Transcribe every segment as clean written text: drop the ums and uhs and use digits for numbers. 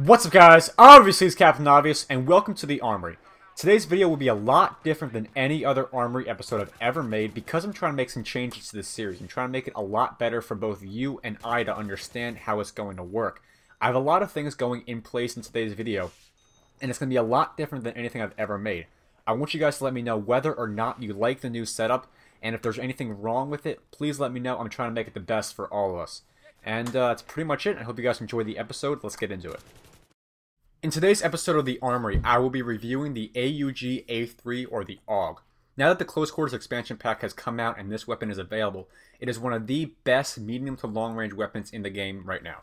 What's up, guys? Obviously, it's Captain Obvious, and welcome to the Armory. Today's video will be a lot different than any other Armory episode I've ever made because I'm trying to make some changes to this series. I'm trying to make it a lot better for both you and I to understand how it's going to work. I have a lot of things going in place in today's video, and it's going to be a lot different than anything I've ever made. I want you guys to let me know whether or not you like the new setup, and if there's anything wrong with it, please let me know. I'm trying to make it the best for all of us. And that's pretty much it. I hope you guys enjoyed the episode. Let's get into it. In today's episode of the Armory, I will be reviewing the AUG A3 or the AUG. Now that the Close Quarters expansion pack has come out and this weapon is available, it is one of the best medium to long range weapons in the game right now.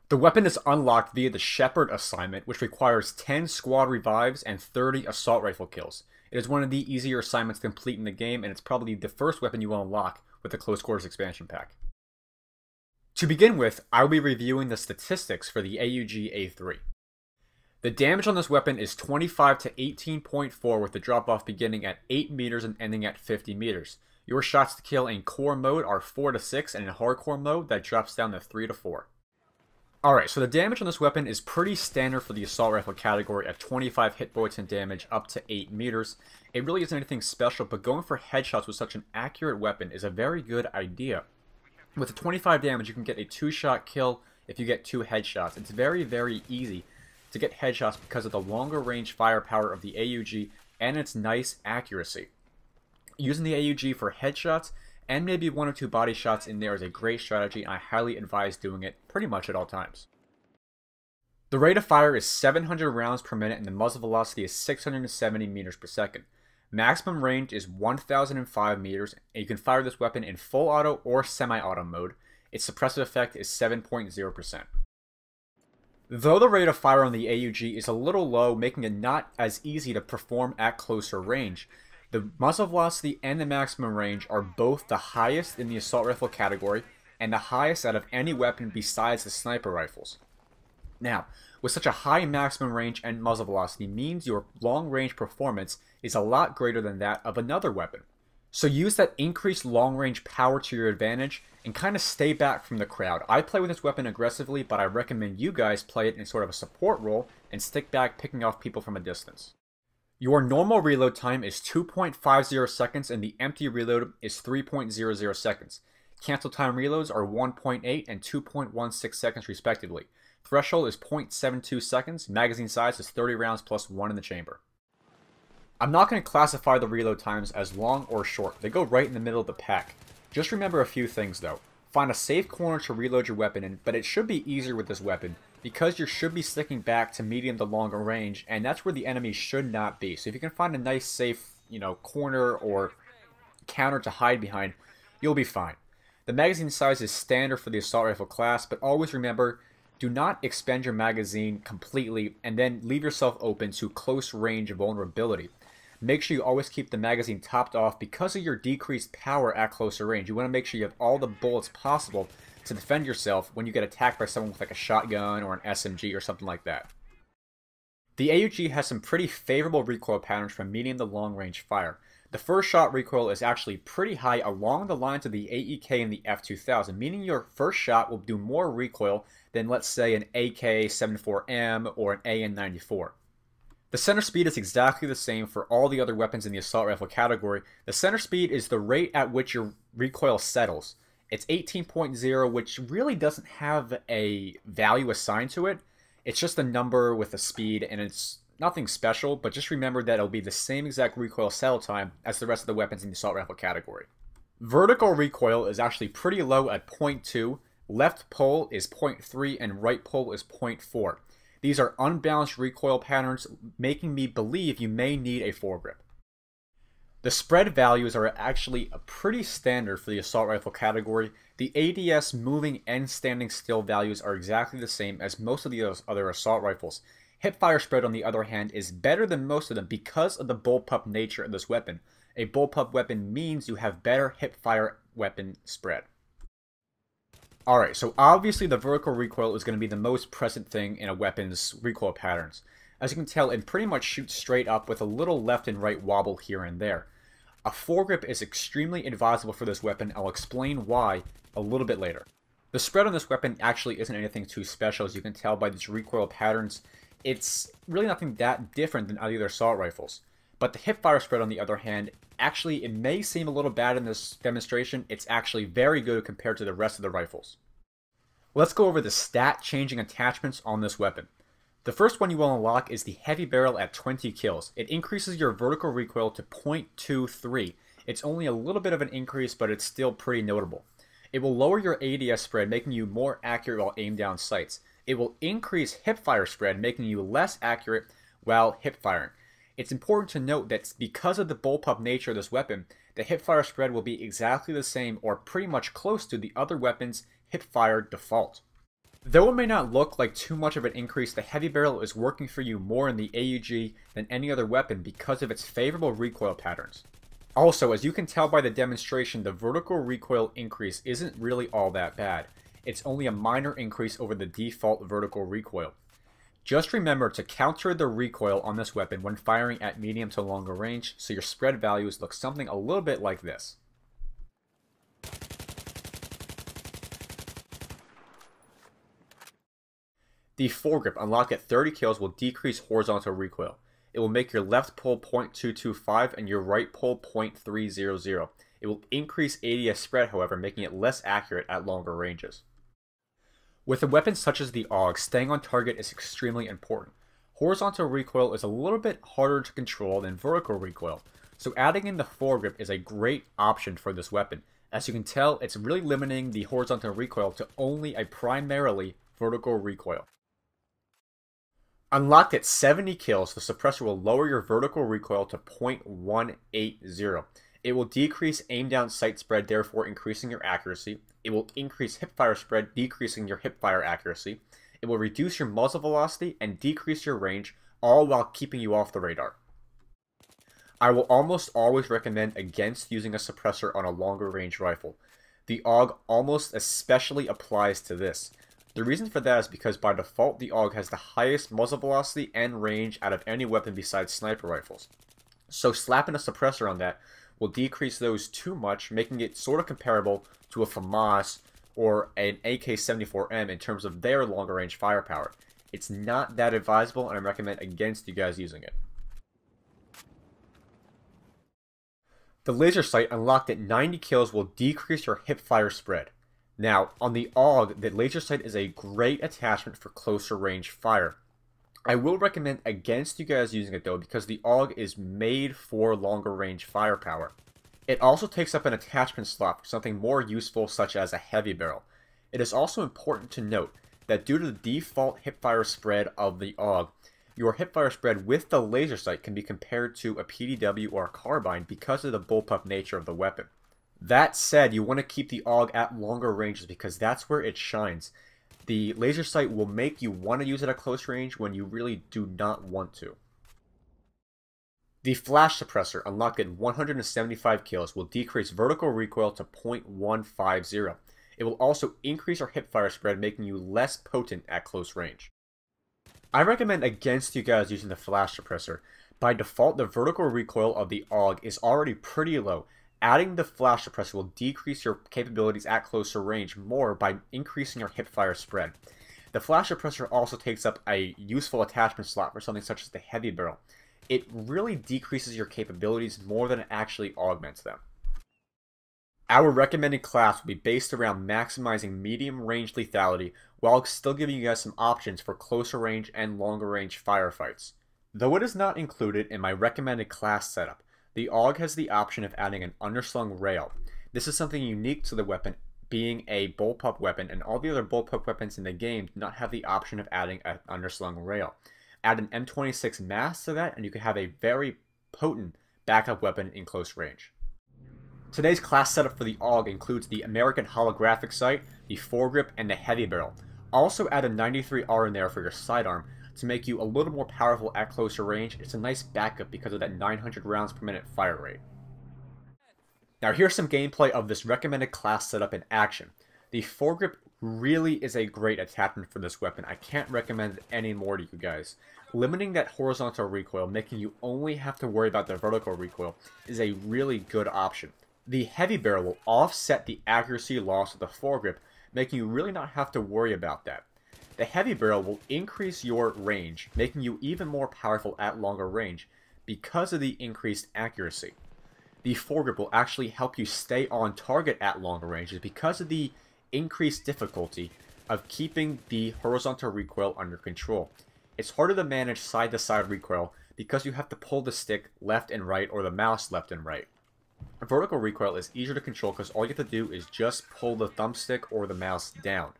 The weapon is unlocked via the Shepherd assignment, which requires 10 squad revives and 30 assault rifle kills. It is one of the easier assignments to complete in the game, and it's probably the first weapon you will unlock with the Close Quarters expansion pack. To begin with, I will be reviewing the statistics for the AUG A3. The damage on this weapon is 25 to 18.4 with the drop-off beginning at 8 meters and ending at 50 meters. Your shots to kill in core mode are 4 to 6, and in hardcore mode that drops down to 3 to 4. Alright, so the damage on this weapon is pretty standard for the assault rifle category at 25 hit points and damage up to 8 meters. It really isn't anything special, but going for headshots with such an accurate weapon is a very good idea. With the 25 damage, you can get a 2-shot kill if you get 2 headshots. It's very, very easy to get headshots because of the longer range firepower of the AUG and its nice accuracy. Using the AUG for headshots and maybe 1 or 2 body shots in there is a great strategy, and I highly advise doing it pretty much at all times. The rate of fire is 700 rounds per minute and the muzzle velocity is 670 meters per second. Maximum range is 1005 meters, and you can fire this weapon in full auto or semi-auto mode. Its suppressive effect is 7.0%. Though the rate of fire on the AUG is a little low, making it not as easy to perform at closer range, the muzzle velocity and the maximum range are both the highest in the assault rifle category and the highest out of any weapon besides the sniper rifles. Now, with such a high maximum range and muzzle velocity means your long range performance is a lot greater than that of another weapon. So use that increased long range power to your advantage and kind of stay back from the crowd. I play with this weapon aggressively, but I recommend you guys play it in sort of a support role and stick back picking off people from a distance. Your normal reload time is 2.50 seconds and the empty reload is 3.00 seconds. Cancel time reloads are 1.8 and 2.16 seconds respectively. Threshold is 0.72 seconds. Magazine size is 30 rounds plus 1 in the chamber. I'm not going to classify the reload times as long or short. They go right in the middle of the pack. Just remember a few things though. Find a safe corner to reload your weapon in, but it should be easier with this weapon because you should be sticking back to medium to longer range, and that's where the enemy should not be. So if you can find a nice safe, corner or counter to hide behind, you'll be fine. The magazine size is standard for the assault rifle class, but always remember, do not expend your magazine completely and then leave yourself open to close range vulnerability. Make sure you always keep the magazine topped off because of your decreased power at closer range. You want to make sure you have all the bullets possible to defend yourself when you get attacked by someone with like a shotgun or an SMG or something like that. The AUG has some pretty favorable recoil patterns from medium to long range fire. The first shot recoil is actually pretty high along the lines of the AEK and the F2000, meaning your first shot will do more recoil than, let's say, an AK-74M or an AN-94. The center speed is exactly the same for all the other weapons in the assault rifle category. The center speed is the rate at which your recoil settles. It's 18.0, which really doesn't have a value assigned to it. It's just a number with a speed, and it's nothing special, but just remember that it'll be the same exact recoil settle time as the rest of the weapons in the assault rifle category. Vertical recoil is actually pretty low at 0.2, left pull is 0.3, and right pull is 0.4. These are unbalanced recoil patterns, making me believe you may need a foregrip. The spread values are actually pretty standard for the assault rifle category. The ADS moving and standing still values are exactly the same as most of the other assault rifles. Hipfire spread, on the other hand, is better than most of them because of the bullpup nature of this weapon. A bullpup weapon means you have better hipfire weapon spread. Alright, so obviously the vertical recoil is going to be the most present thing in a weapon's recoil patterns. As you can tell, it pretty much shoots straight up with a little left and right wobble here and there. A foregrip is extremely advisable for this weapon. I'll explain why a little bit later. The spread on this weapon actually isn't anything too special, as you can tell by these recoil patterns. It's really nothing that different than other assault rifles. But the hipfire spread, on the other hand, actually, it may seem a little bad in this demonstration. It's actually very good compared to the rest of the rifles. Let's go over the stat-changing attachments on this weapon. The first one you will unlock is the heavy barrel at 20 kills. It increases your vertical recoil to 0.23. It's only a little bit of an increase, but it's still pretty notable. It will lower your ADS spread, making you more accurate while aimed down sights. It will increase hipfire spread, making you less accurate while hipfiring. It's important to note that because of the bullpup nature of this weapon, the hipfire spread will be exactly the same or pretty much close to the other weapon's hipfire default. Though it may not look like too much of an increase, the heavy barrel is working for you more in the AUG than any other weapon because of its favorable recoil patterns. Also, as you can tell by the demonstration, the vertical recoil increase isn't really all that bad. It's only a minor increase over the default vertical recoil. Just remember to counter the recoil on this weapon when firing at medium to longer range, so your spread values look something a little bit like this. The foregrip, unlocked at 30 kills, will decrease horizontal recoil. It will make your left pull 0.225 and your right pull 0.300. It will increase ADS spread, however, making it less accurate at longer ranges. With a weapon such as the AUG, staying on target is extremely important. Horizontal recoil is a little bit harder to control than vertical recoil, so adding in the foregrip is a great option for this weapon. As you can tell, it's really limiting the horizontal recoil to only a primarily vertical recoil. Unlocked at 70 kills, the suppressor will lower your vertical recoil to 0.180. It will decrease aim down sight spread, therefore increasing your accuracy. It will increase hipfire spread, decreasing your hipfire accuracy. It will reduce your muzzle velocity and decrease your range, all while keeping you off the radar. I will almost always recommend against using a suppressor on a longer range rifle. The AUG almost especially applies to this. The reason for that is because by default the AUG has the highest muzzle velocity and range out of any weapon besides sniper rifles. So slapping a suppressor on that will decrease those too much, making it sort of comparable to a FAMAS or an AK-74M in terms of their longer range firepower. It's not that advisable, and I recommend against you guys using it. The laser sight, unlocked at 90 kills, will decrease your hipfire spread. Now, on the AUG, the laser sight is a great attachment for closer range fire. I will recommend against you guys using it though, because the AUG is made for longer range firepower. It also takes up an attachment slot for something more useful, such as a heavy barrel. It is also important to note that due to the default hipfire spread of the AUG, your hipfire spread with the laser sight can be compared to a PDW or a carbine because of the bullpup nature of the weapon. That said, you want to keep the AUG at longer ranges because that's where it shines. The laser sight will make you want to use it at close range when you really do not want to. The flash suppressor, unlocked at 175 kills, will decrease vertical recoil to 0.150. It will also increase your hipfire spread, making you less potent at close range. I recommend against you guys using the flash suppressor. By default, the vertical recoil of the AUG is already pretty low. Adding the flash suppressor will decrease your capabilities at closer range more by increasing your hipfire spread. The flash suppressor also takes up a useful attachment slot for something such as the heavy barrel. It really decreases your capabilities more than it actually augments them. Our recommended class will be based around maximizing medium range lethality while still giving you guys some options for closer range and longer range firefights. Though it is not included in my recommended class setup, the AUG has the option of adding an underslung rail. This is something unique to the weapon, being a bullpup weapon, and all the other bullpup weapons in the game do not have the option of adding an underslung rail. Add an M26 mask to that and you can have a very potent backup weapon in close range. Today's class setup for the AUG includes the American holographic sight, the foregrip, and the heavy barrel. Also add a 93R in there for your sidearm to make you a little more powerful at closer range. It's a nice backup because of that 900 rounds per minute fire rate. Now here's some gameplay of this recommended class setup in action. The foregrip really is a great attachment for this weapon. I can't recommend it any more to you guys. Limiting that horizontal recoil, making you only have to worry about the vertical recoil, is a really good option. The heavy barrel will offset the accuracy loss of the foregrip, making you really not have to worry about that. The heavy barrel will increase your range, making you even more powerful at longer range because of the increased accuracy. The foregrip will actually help you stay on target at longer ranges because of the increased difficulty of keeping the horizontal recoil under control. It's harder to manage side-to-side recoil because you have to pull the stick left and right or the mouse left and right. Vertical recoil is easier to control because all you have to do is just pull the thumbstick or the mouse down.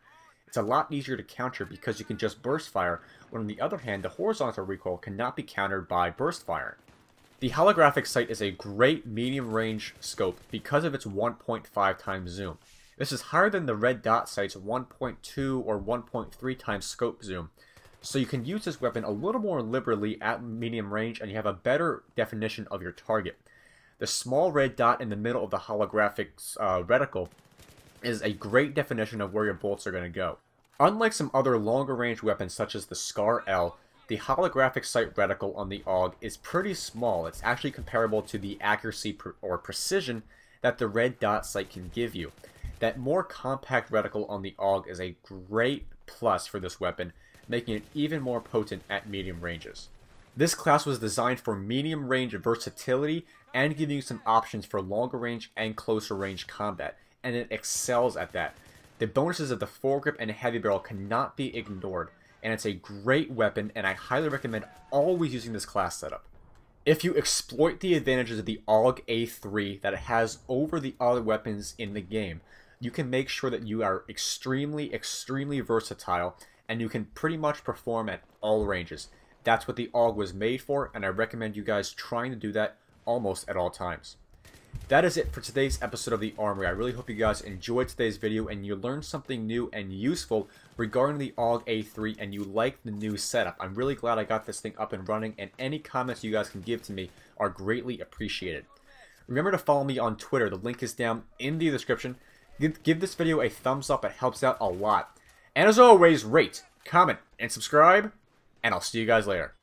It's a lot easier to counter because you can just burst fire, when on the other hand, the horizontal recoil cannot be countered by burst fire. The holographic sight is a great medium range scope because of its 1.5 times zoom. This is higher than the red dot sight's 1.2 or 1.3 times scope zoom, so you can use this weapon a little more liberally at medium range and you have a better definition of your target. The small red dot in the middle of the holographic reticle is a great definition of where your bolts are going to go. Unlike some other longer range weapons such as the Scar L, the holographic sight reticle on the AUG is pretty small. It's actually comparable to the accuracy or precision that the red dot sight can give you. That more compact reticle on the AUG is a great plus for this weapon, making it even more potent at medium ranges. This class was designed for medium range versatility and giving you some options for longer range and closer range combat, and it excels at that. The bonuses of the foregrip and heavy barrel cannot be ignored, and it's a great weapon, and I highly recommend always using this class setup. If you exploit the advantages of the AUG A3 that it has over the other weapons in the game, you can make sure that you are extremely versatile, and you can pretty much perform at all ranges. That's what the AUG was made for, and I recommend you guys trying to do that almost at all times. That is it for today's episode of the Armory. I really hope you guys enjoyed today's video and you learned something new and useful regarding the AUG A3 and you liked the new setup. I'm really glad I got this thing up and running, and any comments you guys can give to me are greatly appreciated. Remember to follow me on Twitter. The link is down in the description. Give this video a thumbs up. It helps out a lot. And as always, rate, comment, and subscribe, and I'll see you guys later.